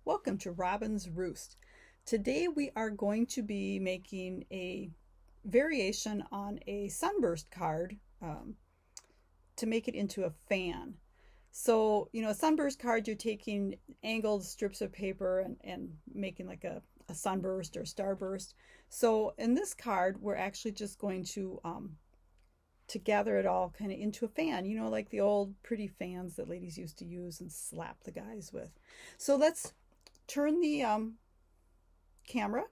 Welcome to Robyn's Roost. Today we are going to be making a variation on a sunburst card to make it into a fan. So, a sunburst card, you're taking angled strips of paper and making like a sunburst or starburst. So in this card, we're actually just going to gather it all kind of into a fan, like the old pretty fans that ladies used to use and slap the guys with. So let's turn the camera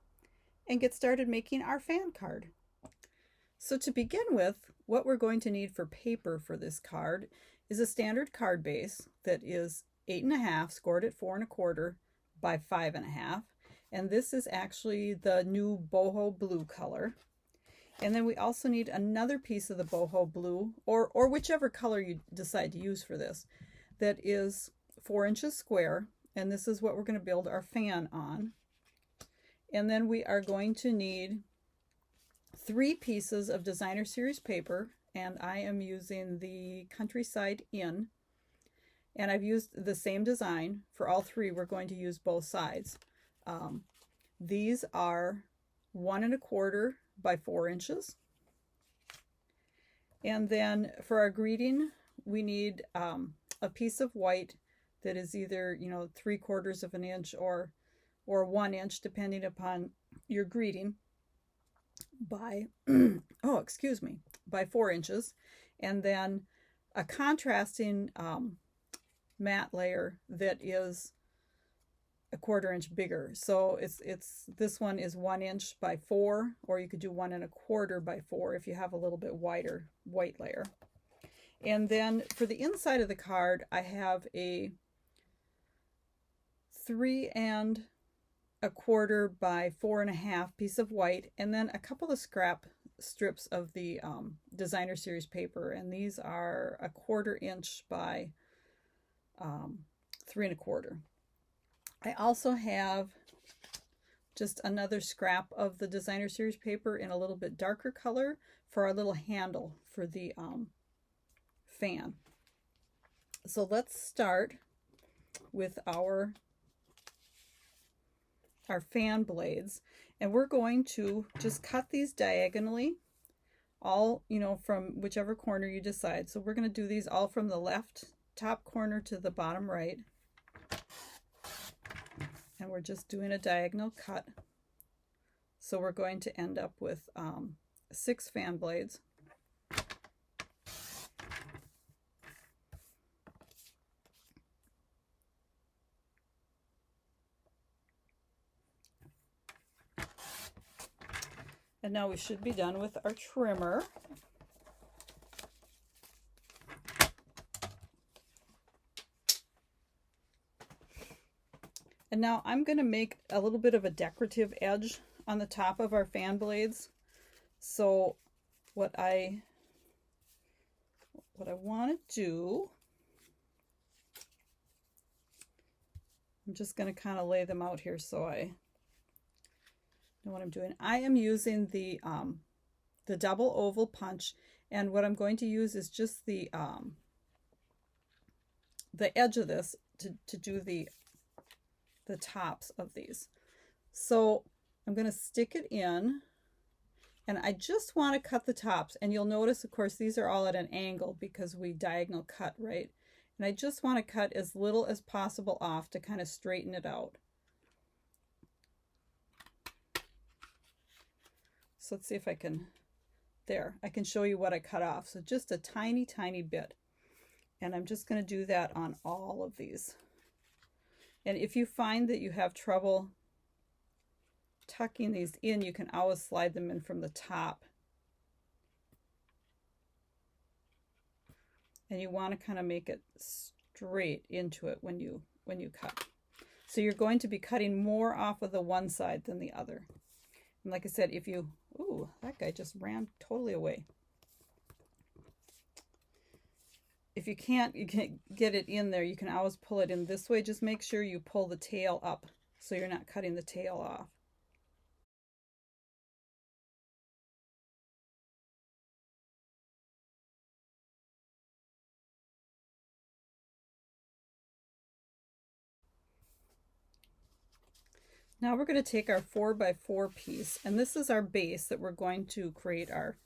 and get started making our fan card. So to begin with, what we're going to need for paper for this card is a standard card base that is 8.5 scored at 4.25 by 5.5, and this is actually the new boho blue color. And then we also need another piece of the boho blue, or whichever color you decide to use for this, that is 4 inches square, and this is what we're going to build our fan on. And then we are going to need 3 pieces of designer series paper, and I am using the Countryside Inn, and I've used the same design for all 3. We're going to use both sides. These are 1.25 by 4 inches. And then for our greeting, we need a piece of white that is either 3/4 of an inch or 1 inch, depending upon your greeting, by by 4 inches, and then a contrasting matte layer that is 1/4 inch bigger. So it's this one is 1 inch by 4, or you could do 1.25 by 4 if you have a little bit wider white layer. And then for the inside of the card, I have a 3.25 by 4.5 piece of white, and then a couple of scrap strips of the designer series paper, and these are 1/4 inch by 3.25. I also have just another scrap of the designer series paper in a little bit darker color for our little handle for the fan. So let's start with our fan blades, and we're going to just cut these diagonally, all from whichever corner you decide. So we're going to do these all from the left top corner to the bottom right, and we're just doing a diagonal cut. So we're going to end up with 6 fan blades. And now we should be done with our trimmer. And now I'm going to make a little bit of a decorative edge on the top of our fan blades. So what I want to do, I'm just going to kind of lay them out here so I know what I'm doing. I am using the double oval punch, and what I'm going to use is just the edge of this to do the tops of these. So I'm going to stick it in, and I just want to cut the tops, and you'll notice, of course, these are all at an angle because we diagonal cut, right? And I just want to cut as little as possible off to kind of straighten it out. So let's see if I can, there, I can show you what I cut off. So just a tiny, tiny bit. And I'm just going to do that on all of these. And if you find that you have trouble tucking these in, you can always slide them in from the top. And you want to kind of make it straight into it when you cut. So you're going to be cutting more off of the one side than the other. And like I said, if you, ooh, that guy just ran totally away. If you can't get it in there, you can always pull it in this way. Just make sure you pull the tail up so you're not cutting the tail off. Now we're going to take our 4x4 piece, and this is our base that we're going to create our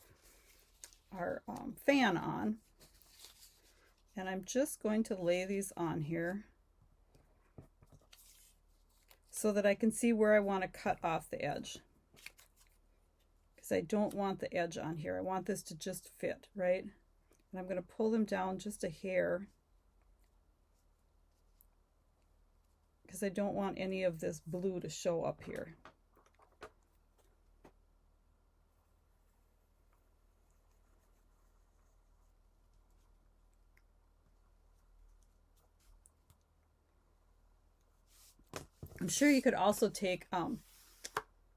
fan on. And I'm just going to lay these on here so that I can see where I want to cut off the edge. Because I don't want the edge on here. I want this to just fit, right? And I'm going to pull them down just a hair because I don't want any of this blue to show up here. I'm sure you could also take,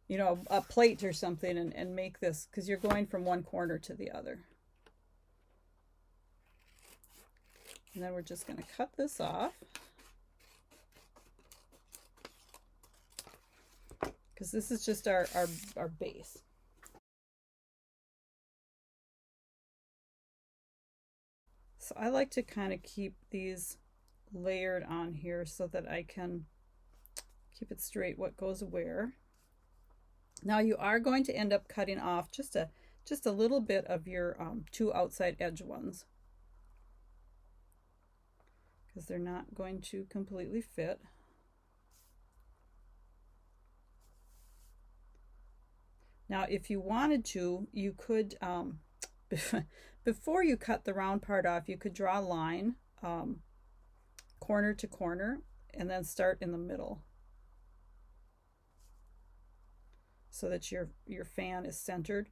you know, a plate or something and make this, because you're going from one corner to the other. And then we're just going to cut this off, because this is just our base. So I like to kind of keep these layered on here so that I can keep it straight what goes where. Now you are going to end up cutting off just a little bit of your two outside edge ones, because they're not going to completely fit. Now if you wanted to, you could before you cut the round part off, you could draw a line corner to corner and then start in the middle, so that your fan is centered.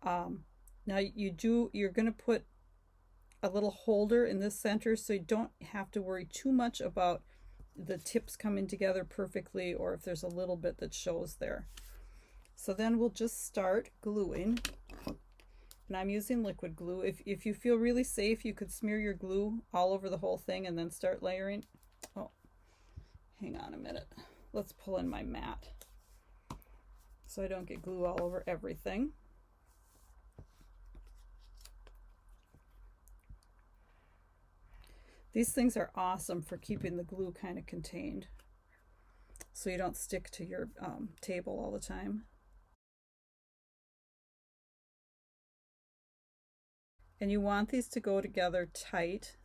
Now you're going to put a little holder in this center, so you don't have to worry too much about the tips coming together perfectly, or if there's a little bit that shows there. So then we'll just start gluing, and I'm using liquid glue. If you feel really safe, you could smear your glue all over the whole thing and then start layering. Oh, hang on a minute. Let's pull in my mat so I don't get glue all over everything. These things are awesome for keeping the glue kind of contained, so you don't stick to your table all the time. And you want these to go together tight,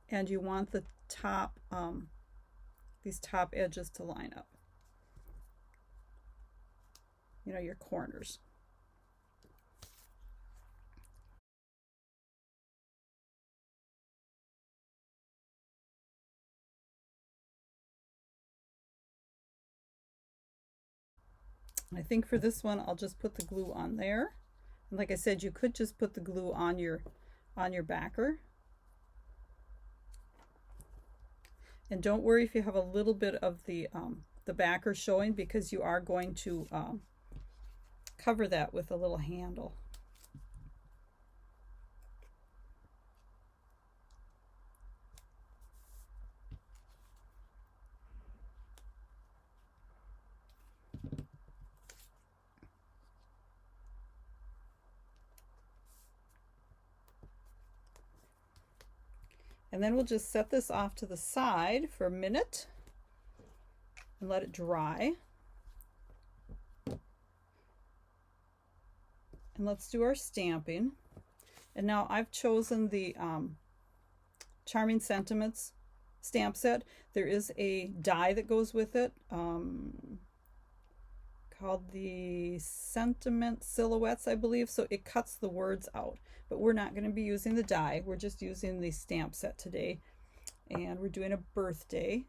and you want the top, these top edges to line up. You know, your corners. I think for this one, I'll just put the glue on there. And like I said, you could just put the glue on your backer. And don't worry if you have a little bit of the backer showing, because you are going to cover that with a little handle. And then we'll just set this off to the side for a minute and let it dry. And let's do our stamping. And now I've chosen the Charming Sentiments stamp set. There is a die that goes with it called the Sentiment Silhouettes, I believe. So it cuts the words out. But we're not going to be using the die. We're just using the stamp set today. And we're doing a birthday.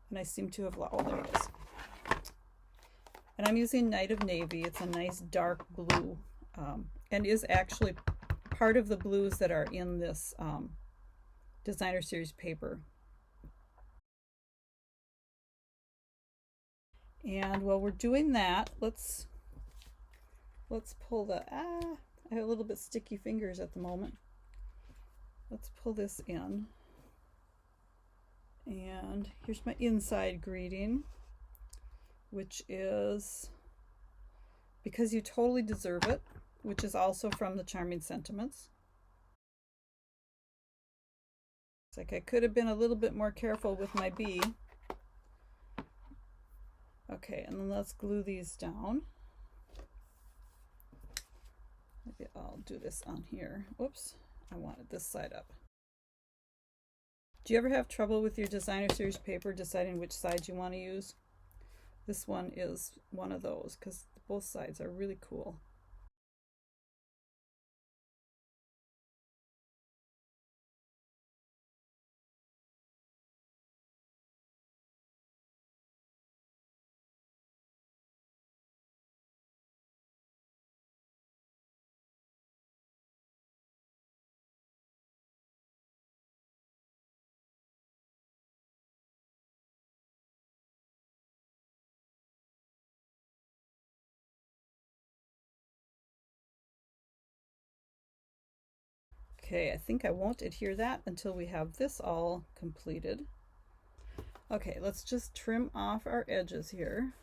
And I seem to have, oh, there it is. And I'm using Night of Navy. It's a nice dark blue, and is actually part of the blues that are in this designer series paper. And while we're doing that, let's pull the, I have a little bit sticky fingers at the moment. Let's pull this in. And here's my inside greeting, which is Because You Totally Deserve It, which is also from the Charming Sentiments. It's like I could have been a little bit more careful with my bee. Okay, and then let's glue these down. Maybe I'll do this on here. Whoops, I wanted this side up. Do you ever have trouble with your designer series paper deciding which side you want to use? This one is one of those because both sides are really cool. Okay, I think I won't adhere that until we have this all completed. Okay, let's just trim off our edges here.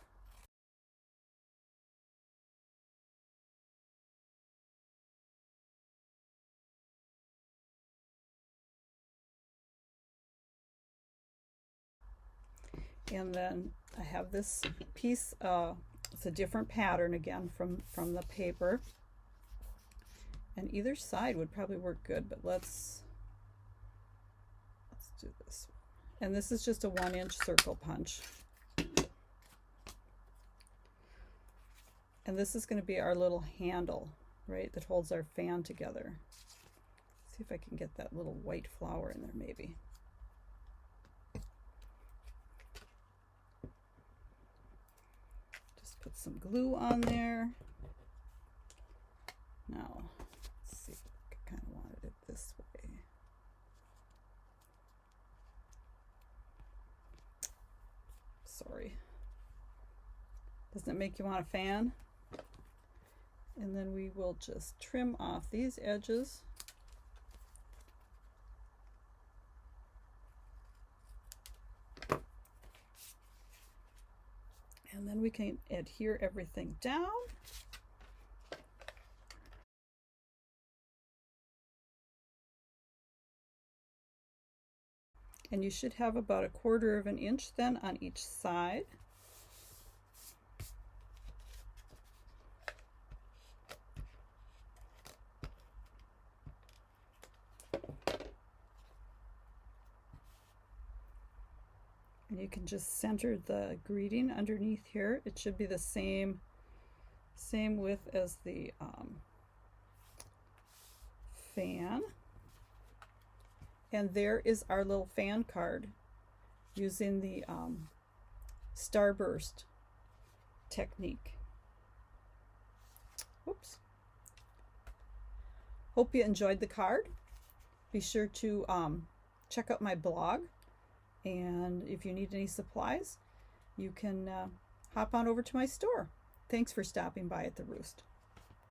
And then I have this piece, it's a different pattern again from the paper. And either side would probably work good, but let's do this. And this is just a 1-inch circle punch. And this is going to be our little handle, right, that holds our fan together. Let's see if I can get that little white flower in there maybe. Just put some glue on there. Now, let's see, I kind of wanted it this way. Sorry. Doesn't it make you want a fan? And then we will just trim off these edges. And then we can adhere everything down. And you should have about 1/4 of an inch then on each side. And you can just center the greeting underneath here. It should be the same width as the fan. And there is our little fan card using the starburst technique. Whoops. Hope you enjoyed the card. Be sure to check out my blog. And if you need any supplies, you can hop on over to my store. Thanks for stopping by at the Roost.